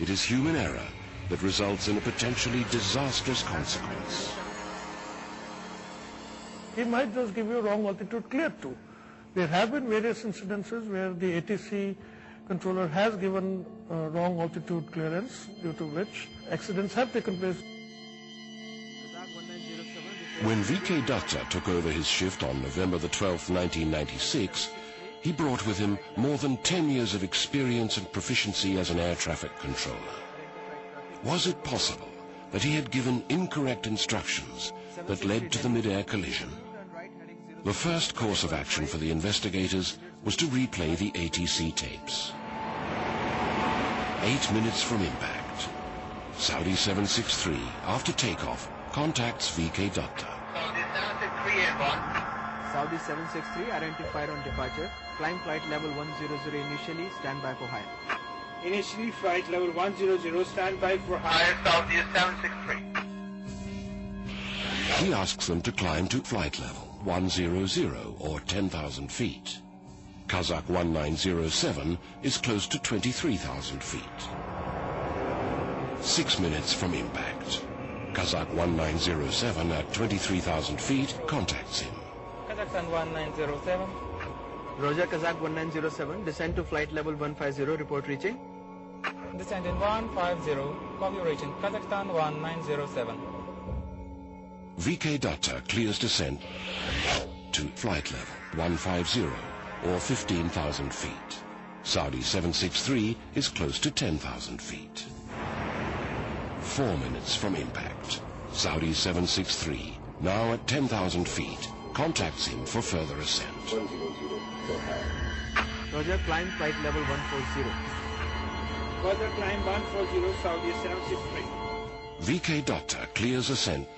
It is human error that results in a potentially disastrous consequence. He might just give you a wrong altitude clear too. There have been various incidences where the ATC controller has given wrong altitude clearance, due to which accidents have taken place. When VK Datta took over his shift on November the 12th, 1996, he brought with him more than 10 years of experience and proficiency as an air traffic controller. Was it possible that he had given incorrect instructions that led to the mid-air collision? The first course of action for the investigators was to replay the ATC tapes. 8 minutes from impact, Saudi 763, after takeoff, contacts VK Datta. Saudi 763 identified on departure. Climb flight level 100 initially, stand by for higher. Initially flight level 100, stand by for higher, Saudi 763. He asks them to climb to flight level 100 or 10,000 feet. Kazakh 1907 is close to 23,000 feet. 6 minutes from impact, Kazakh 1907 at 23,000 feet contacts him. Kazakhstan 1907. Roger, Kazakh 1907, descend to flight level 150, report reaching. Descend in 150, copy reaching Kazakhstan 1907. VK Datta clears descent to flight level 150 or 15,000 feet. Saudi 763 is close to 10,000 feet. 4 minutes from impact, Saudi 763, now at 10,000 feet, contacts him for further ascent. Roger, climb flight level 140. Further climb 140, Saudi 763. VK Datta clears ascent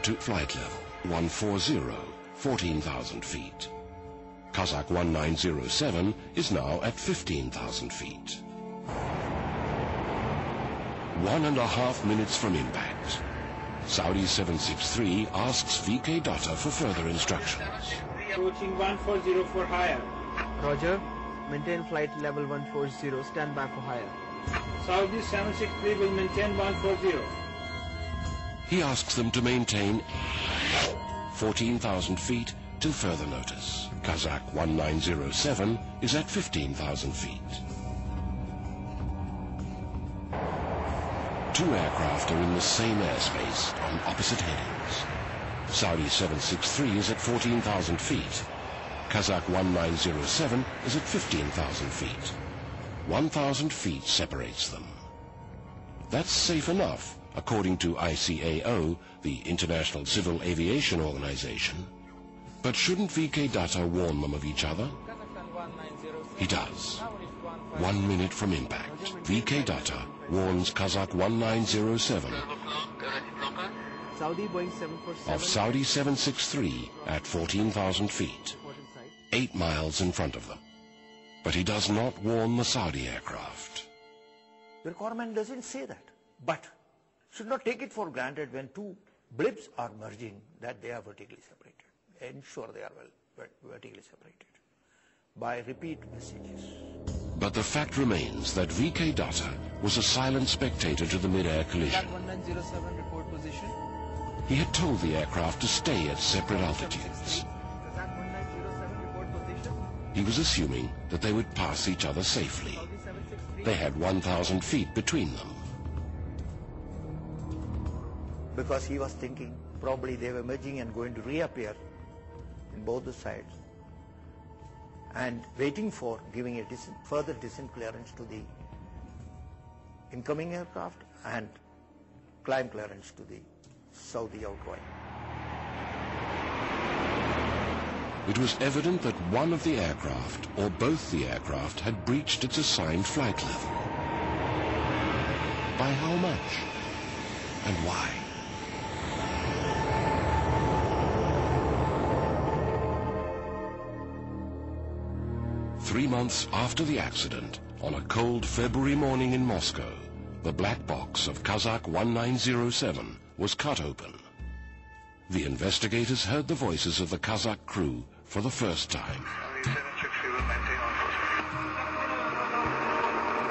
to flight level 140, 14,000 feet. Kazakh 1907 is now at 15,000 feet. 1.5 minutes from impact, Saudi 763 asks VK Datta for further instructions. Approaching 140 for higher. Roger, maintain flight level 140, stand by for higher. Saudi 763 will maintain 140. He asks them to maintain 14,000 feet till further notice. Kazakh 1907 is at 15,000 feet. Two aircraft are in the same airspace on opposite headings. Saudi 763 is at 14,000 feet. Kazakh 1907 is at 15,000 feet. 1,000 feet separates them. That's safe enough, according to ICAO, the International Civil Aviation Organization. But shouldn't VK Datta warn them of each other? He does. 1 minute from impact, VK Datta warns Kazakh 1907 Saudi Boeing 747 of Saudi 763 at 14,000 feet, 8 miles in front of them. But he does not warn the Saudi aircraft. The requirement doesn't say that, but should not take it for granted when two blips are merging that they are vertically separated. Ensure they are vertically separated by repeat messages. But the fact remains that VK Datta was a silent spectator to the mid-air collision. 1907, report position. He had told the aircraft to stay at separate altitudes. 1907, report position. He was assuming that they would pass each other safely. They had 1,000 feet between them. Because he was thinking probably they were merging and going to reappear in both the sides, and waiting for giving a further descent clearance to the incoming aircraft and climb clearance to the Saudi outgoing. It was evident that one of the aircraft, or both the aircraft, had breached its assigned flight level. By how much? And why? Three months after the accident, on a cold February morning in Moscow, the black box of Kazakh 1907 was cut open. The investigators heard the voices of the Kazakh crew for the first time.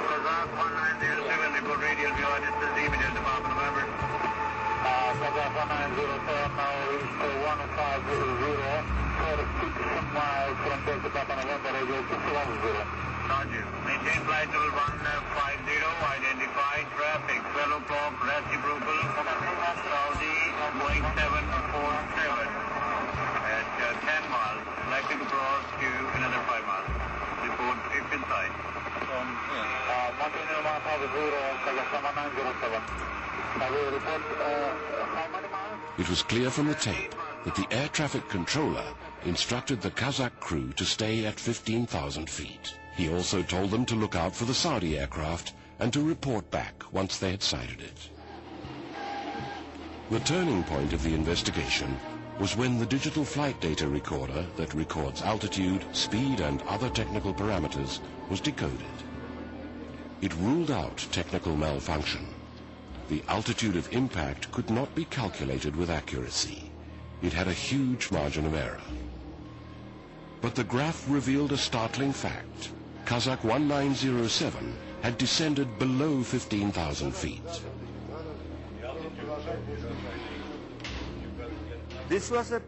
Kazakh 1907 1907 now reached 1500, 46 miles from Delta Papa November, radio 610. Roger. Maintain flight level 150, identified traffic, 12 o'clock, reciprocal, Saudi, Boeing 747. At 10 miles, likely to cross to another 5 miles. Report if inside. Mountain 150, Kazakhstan 907. Report how many miles? It was clear from the tape that the air traffic controller instructed the Kazakh crew to stay at 15,000 feet. He also told them to look out for the Saudi aircraft and to report back once they had sighted it. The turning point of the investigation was when the digital flight data recorder that records altitude, speed and other technical parameters was decoded. It ruled out technical malfunction. The altitude of impact could not be calculated with accuracy. It had a huge margin of error. But the graph revealed a startling fact. Kazakh 1907 had descended below 15,000 feet. This was a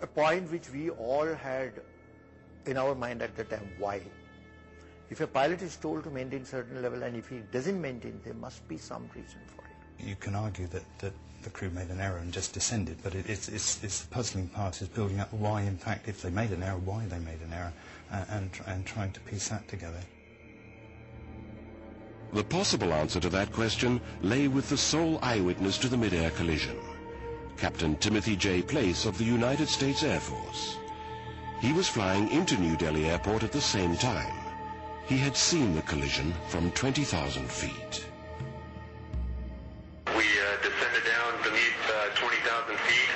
point which we all had in our mind at the time. Why? If a pilot is told to maintain certain level and if he doesn't maintain, there must be some reason for it. You can argue that the crew made an error and just descended, but it's the puzzling part is building up why, in fact, if they made an error, why they made an error, and trying to piece that together. The possible answer to that question lay with the sole eyewitness to the mid-air collision, Captain Timothy J. Place of the United States Air Force. He was flying into New Delhi Airport at the same time. He had seen the collision from 20,000 feet. We descended down beneath 20,000 feet.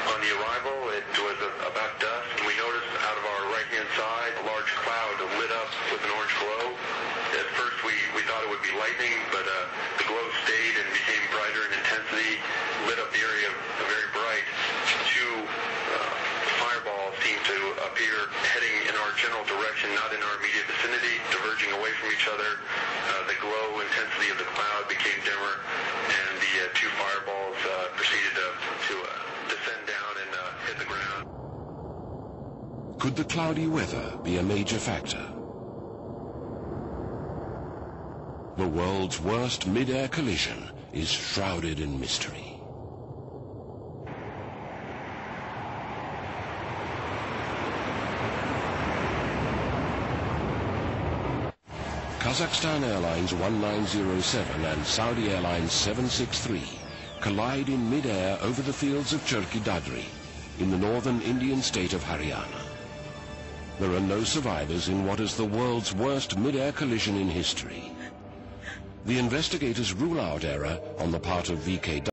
On the arrival, it was about dusk, and we noticed out of our right-hand side a large cloud lit up with an orange glow. At first, we thought it would be lightning, but the glow stayed and became brighter in intensity, lit up the area very bright. Two fireballs seemed to appear heading in our general direction, not in our immediate vicinity, diverging away from each other. The glow intensity of the cloud became dimmer, and the two fireballs proceeded to descend down and hit the ground. Could the cloudy weather be a major factor? The world's worst mid-air collision is shrouded in mystery. Kazakhstan Airlines 1907 and Saudi Airlines 763 collide in mid-air over the fields of Cherki Dadri in the northern Indian state of Haryana. There are no survivors in what is the world's worst mid-air collision in history. The investigators rule out error on the part of VK